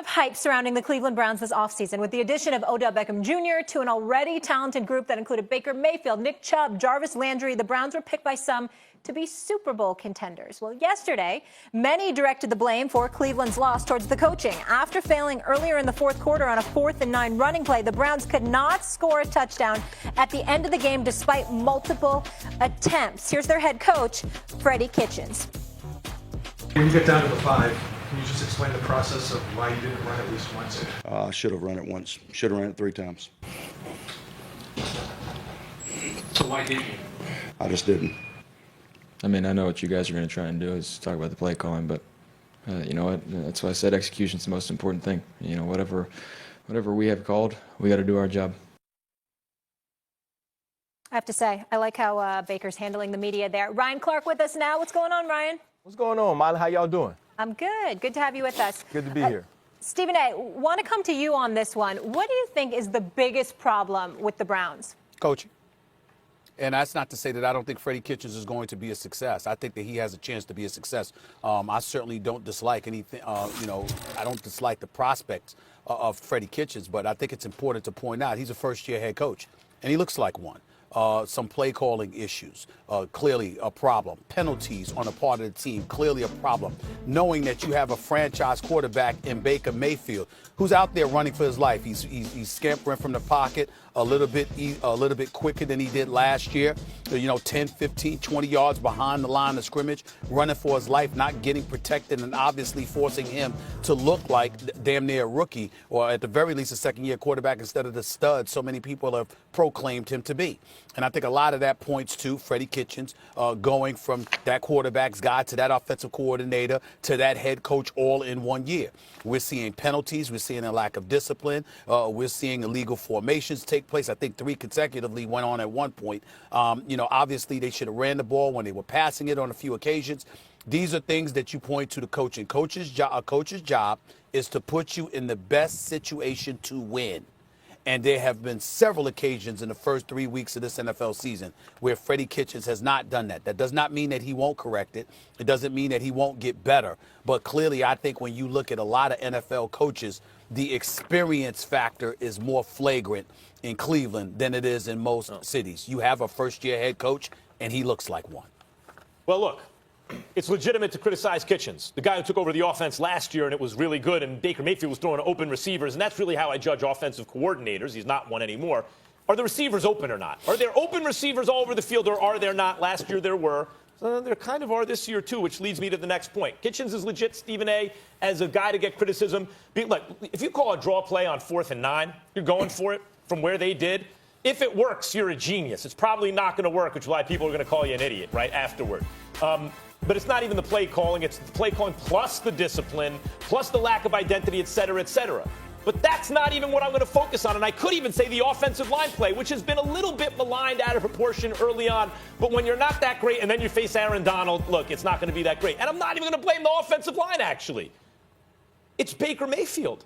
of hype surrounding the Cleveland Browns this offseason with the addition of Odell Beckham Jr. to an already talented group that included Baker Mayfield, Nick Chubb, Jarvis Landry. The Browns were picked by some to be Super Bowl contenders. Well, yesterday, many directed the blame for Cleveland's loss towards the coaching. After failing earlier in the fourth quarter on a 4th and 9 running play, the Browns could not score a touchdown at the end of the game despite multiple attempts. Here's their head coach, Freddie Kitchens. When you get down to the 5, can you just explain the process of why you didn't run at least once? I should have run it once. Should have ran it 3 times. So why didn't you? I just didn't. I mean, I know what you guys are going to try and do is talk about the play calling, but you know what? That's why I said execution's the most important thing. You know, whatever we have called, we got to do our job. I have to say, I like how Baker's handling the media there. Ryan Clark with us now. What's going on, Ryan? What's going on, Molly? How y'all doing? I'm good. Good to have you with us. Good to be here. Stephen A., want to come to you on this one. What do you think is the biggest problem with the Browns? Coaching. And that's not to say that I don't think Freddie Kitchens is going to be a success. I think that he has a chance to be a success. I certainly don't dislike anything, I don't dislike the prospects of Freddie Kitchens, but I think it's important to point out he's a first-year head coach, and he looks like one. Some play calling issues, clearly a problem. Penalties on the part of the team, clearly a problem. Knowing that you have a franchise quarterback in Baker Mayfield, who's out there running for his life. He's scampering from the pocket a little bit quicker than he did last year. 10, 15, 20 yards behind the line of scrimmage, running for his life, not getting protected, and obviously forcing him to look like damn near a rookie, or at the very least a second-year quarterback instead of the stud so many people have proclaimed him to be. And I think a lot of that points to Freddie Kitchens going from that quarterback's guy to that offensive coordinator to that head coach all in 1 year. We're seeing penalties. We're seeing a lack of discipline. We're seeing illegal formations take place. I think 3 consecutively went on at one point. Obviously they should have ran the ball when they were passing it on a few occasions. These are things that you point to the coaching. A coach's job is to put you in the best situation to win. And there have been several occasions in the first 3 weeks of this NFL season where Freddie Kitchens has not done that. That does not mean that he won't correct it. It doesn't mean that he won't get better. But clearly, I think when you look at a lot of NFL coaches, the experience factor is more flagrant in Cleveland than it is in most cities. You have a first-year head coach, and he looks like one. Well, look. It's legitimate to criticize Kitchens, the guy who took over the offense last year and it was really good, and Baker Mayfield was throwing open receivers, and that's really how I judge offensive coordinators. He's not one anymore. Are the receivers open or not? Are there open receivers all over the field, or are there not? Last year there were. There kind of are this year, too, which leads me to the next point. Kitchens is legit, Stephen A., as a guy to get criticism. Look, if you call a draw play on 4th and 9, you're going for it from where they did. If it works, you're a genius. It's probably not going to work, which is why people are going to call you an idiot, right, afterward. But it's not even the play calling. It's the play calling plus the discipline, plus the lack of identity, et cetera, et cetera. But that's not even what I'm going to focus on. And I could even say the offensive line play, which has been a little bit maligned out of proportion early on. But when you're not that great and then you face Aaron Donald, look, it's not going to be that great. And I'm not even going to blame the offensive line, actually. It's Baker Mayfield.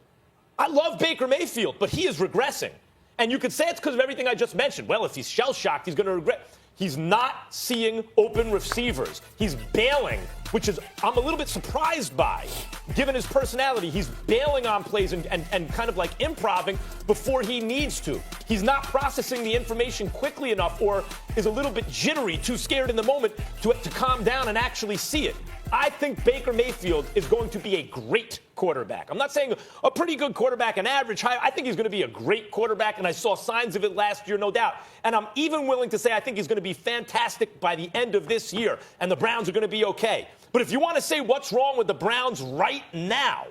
I love Baker Mayfield, but he is regressing. And you could say it's because of everything I just mentioned. Well, if he's shell-shocked, he's going to regret. He's not seeing open receivers. He's bailing, which is I'm a little bit surprised by, given his personality. He's bailing on plays and kind of like improvising before he needs to. He's not processing the information quickly enough, or is a little bit jittery, too scared in the moment to calm down and actually see it. I think Baker Mayfield is going to be a great quarterback. I'm not saying a pretty good quarterback, an average high. I think he's going to be a great quarterback, and I saw signs of it last year, no doubt. And I'm even willing to say I think he's going to be fantastic by the end of this year, and the Browns are going to be okay. But if you want to say what's wrong with the Browns right now,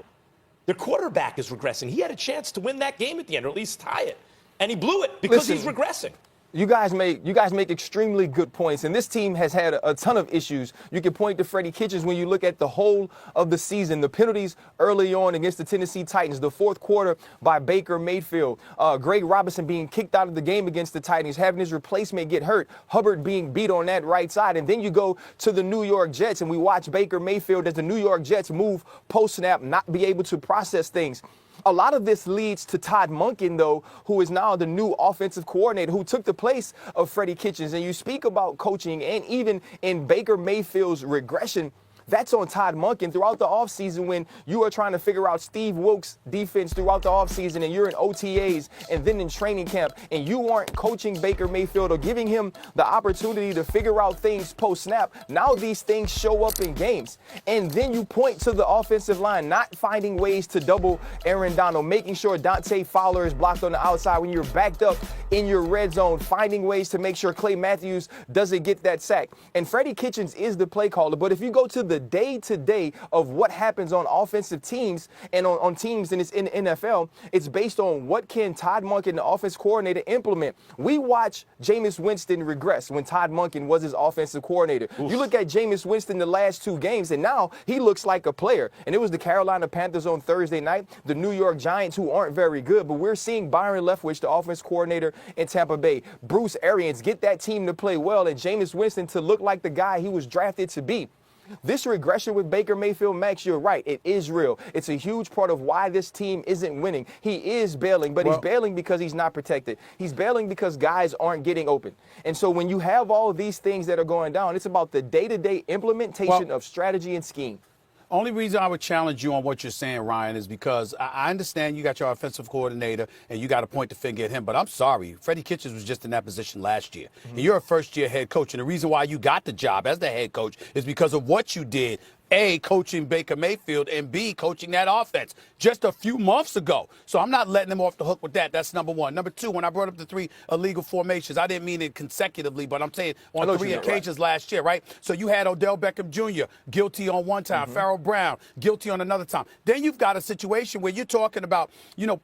their quarterback is regressing. He had a chance to win that game at the end, or at least tie it, and he blew it because he's regressing. You guys make extremely good points, and this team has had a ton of issues. You can point to Freddie Kitchens when you look at the whole of the season. The penalties early on against the Tennessee Titans, the fourth quarter by Baker Mayfield, Greg Robinson being kicked out of the game against the Titans, having his replacement get hurt, Hubbard being beat on that right side, and then you go to the New York Jets, and we watch Baker Mayfield as the New York Jets move post-snap, not be able to process things. A lot of this leads to Todd Monken, though, who is now the new offensive coordinator, who took the place of Freddie Kitchens. And you speak about coaching, and even in Baker Mayfield's regression, That's on Todd Monken throughout the offseason when you are trying to figure out Steve Wilkes' defense throughout the offseason and you're in OTAs and then in training camp and you aren't coaching Baker Mayfield or giving him the opportunity to figure out things post-snap. Now these things show up in games. And then you point to the offensive line not finding ways to double Aaron Donald, making sure Dante Fowler is blocked on the outside when you're backed up in your red zone, finding ways to make sure Clay Matthews doesn't get that sack. And Freddie Kitchens is the play caller. But if you go to the day-to-day of what happens on offensive teams and on teams in the NFL, it's based on what can Todd Monken, the offense coordinator, implement. We watch Jameis Winston regress when Todd Monken was his offensive coordinator. Oof. You look at Jameis Winston the last 2 games, and now he looks like a player. And it was the Carolina Panthers on Thursday night, the New York Giants, who aren't very good, but we're seeing Byron Leftwich, the offense coordinator in Tampa Bay, Bruce Arians, get that team to play well, and Jameis Winston to look like the guy he was drafted to be. This regression with Baker Mayfield, Max, you're right. It is real. It's a huge part of why this team isn't winning. He is bailing, but he's bailing because he's not protected. He's bailing because guys aren't getting open. And so when you have all of these things that are going down, it's about the day-to-day implementation of strategy and scheme. Only reason I would challenge you on what you're saying, Ryan, is because I understand you got your offensive coordinator and you got to point the finger at him. But I'm sorry, Freddie Kitchens was just in that position last year. And you're a first-year head coach. And the reason why you got the job as the head coach is because of what you did. A, coaching Baker Mayfield, and B, coaching that offense just a few months ago. So I'm not letting him off the hook with that. That's number one. Number two, when I brought up the 3 illegal formations, I didn't mean it consecutively, but I'm saying on 3 occasions last year, right? So you had Odell Beckham Jr. guilty on one time, Farrell Brown guilty on another time. Then you've got a situation where you're talking about,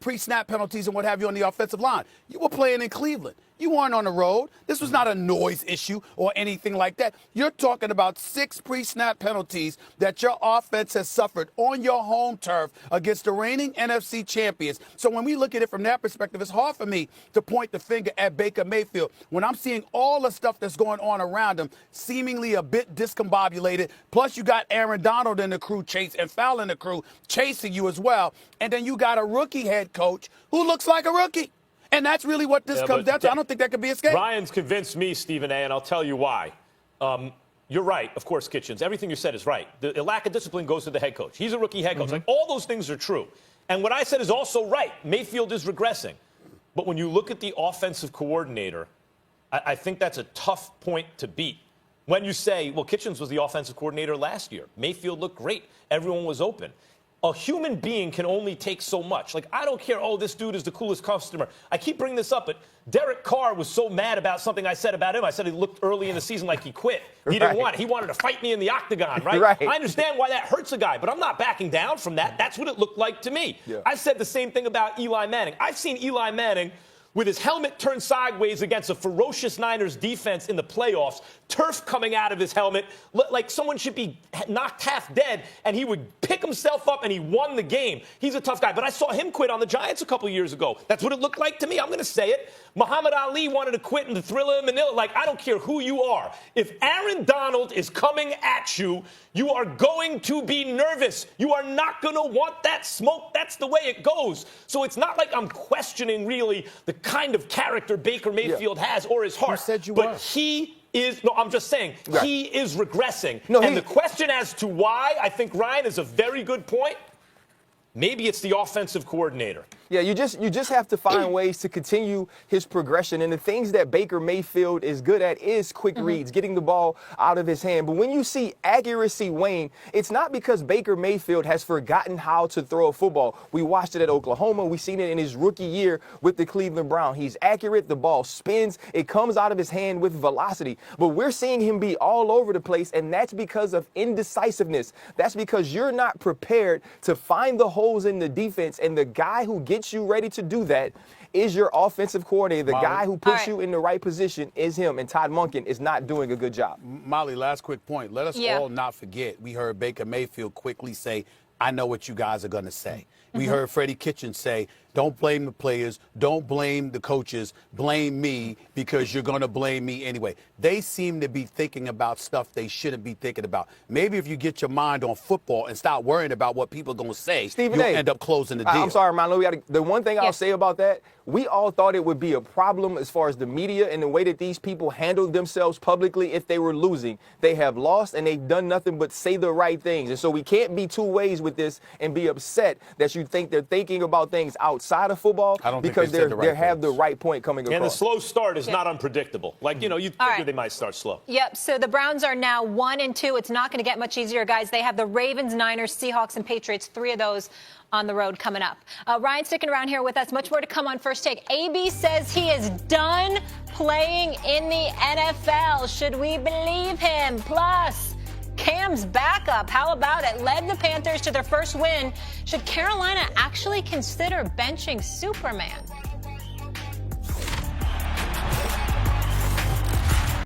pre-snap penalties and what have you on the offensive line. You were playing in Cleveland. You weren't on the road. This was not a noise issue or anything like that. You're talking about 6 pre-snap penalties that your offense has suffered on your home turf against the reigning NFC champions. So when we look at it from that perspective, it's hard for me to point the finger at Baker Mayfield when I'm seeing all the stuff that's going on around him, seemingly a bit discombobulated. Plus, you got Aaron Donald in the crew and Fowler in the crew chasing you as well. And then you got a rookie head coach who looks like a rookie. And that's really what this comes down to. I don't think that could be escaped. Ryan's convinced me, Stephen A., and I'll tell you why. You're right, of course, Kitchens. Everything you said is right. The lack of discipline goes to the head coach. He's a rookie head coach. Like, all those things are true. And what I said is also right. Mayfield is regressing. But when you look at the offensive coordinator, I think that's a tough point to beat. When you say, well, Kitchens was the offensive coordinator last year. Mayfield looked great. Everyone was open. A human being can only take so much. Like, I don't care, this dude is the coolest customer. I keep bringing this up, but Derek Carr was so mad about something I said about him. I said he looked early in the season like he quit. He didn't want it. He wanted to fight me in the octagon, right? I understand why that hurts a guy, but I'm not backing down from that. That's what it looked like to me. Yeah. I said the same thing about Eli Manning. I've seen Eli Manning with his helmet turned sideways against a ferocious Niners defense in the playoffs, turf coming out of his helmet, like someone should be knocked half dead, and he would pick himself up, and he won the game. He's a tough guy. But I saw him quit on the Giants a couple years ago. That's what it looked like to me. I'm going to say it. Muhammad Ali wanted to quit in the Thriller in Manila. Like, I don't care who you are. If Aaron Donald is coming at you, you are going to be nervous. You are not going to want that smoke. That's the way it goes. So it's not like I'm questioning really the kind of character Baker Mayfield has or his heart. You said you but were. He is, no, I'm just saying, he is regressing. And the question as to why, I think, Ryan, is a very good point. Maybe it's the offensive coordinator. Yeah, you just have to find ways to continue his progression. And the things that Baker Mayfield is good at is quick reads, getting the ball out of his hand. But when you see accuracy wane, it's not because Baker Mayfield has forgotten how to throw a football. We watched it at Oklahoma. We've seen it in his rookie year with the Cleveland Browns. He's accurate. The ball spins. It comes out of his hand with velocity. But we're seeing him be all over the place, and that's because of indecisiveness. That's because you're not prepared to find the holes in the defense, and the guy who gets you ready to do that is your offensive coordinator. The guy who puts you in the right position is him, and Todd Monken is not doing a good job. Molly, last quick point. Let us all not forget, we heard Baker Mayfield quickly say, I know what you guys are going to say. We heard Freddie Kitchens say, Don't blame the players. Don't blame the coaches. Blame me because you're going to blame me anyway. They seem to be thinking about stuff they shouldn't be thinking about. Maybe if you get your mind on football and stop worrying about what people are going to say, Stephen you'll A. end up closing the deal. I'm sorry, Marlon. The one thing I'll Yes. say about that, we all thought it would be a problem as far as the media and the way that these people handled themselves publicly if they were losing. They have lost and they've done nothing but say the right things. And so we can't be two ways with this and be upset that you think they're thinking about things outside of football I don't think because they said the right have the things. right point coming across. And the slow start is not unpredictable. Like, you figure right. they might start slow. Yep. So the Browns are now 1-2. It's not going to get much easier, guys. They have the Ravens, Niners, Seahawks, and Patriots. 3 of those on the road coming up. Ryan sticking around here with us. Much more to come on First Take. AB says he is done playing in the NFL. Should we believe him? Plus, Cam's backup, how about it? Led the Panthers to their first win. Should Carolina actually consider benching Superman?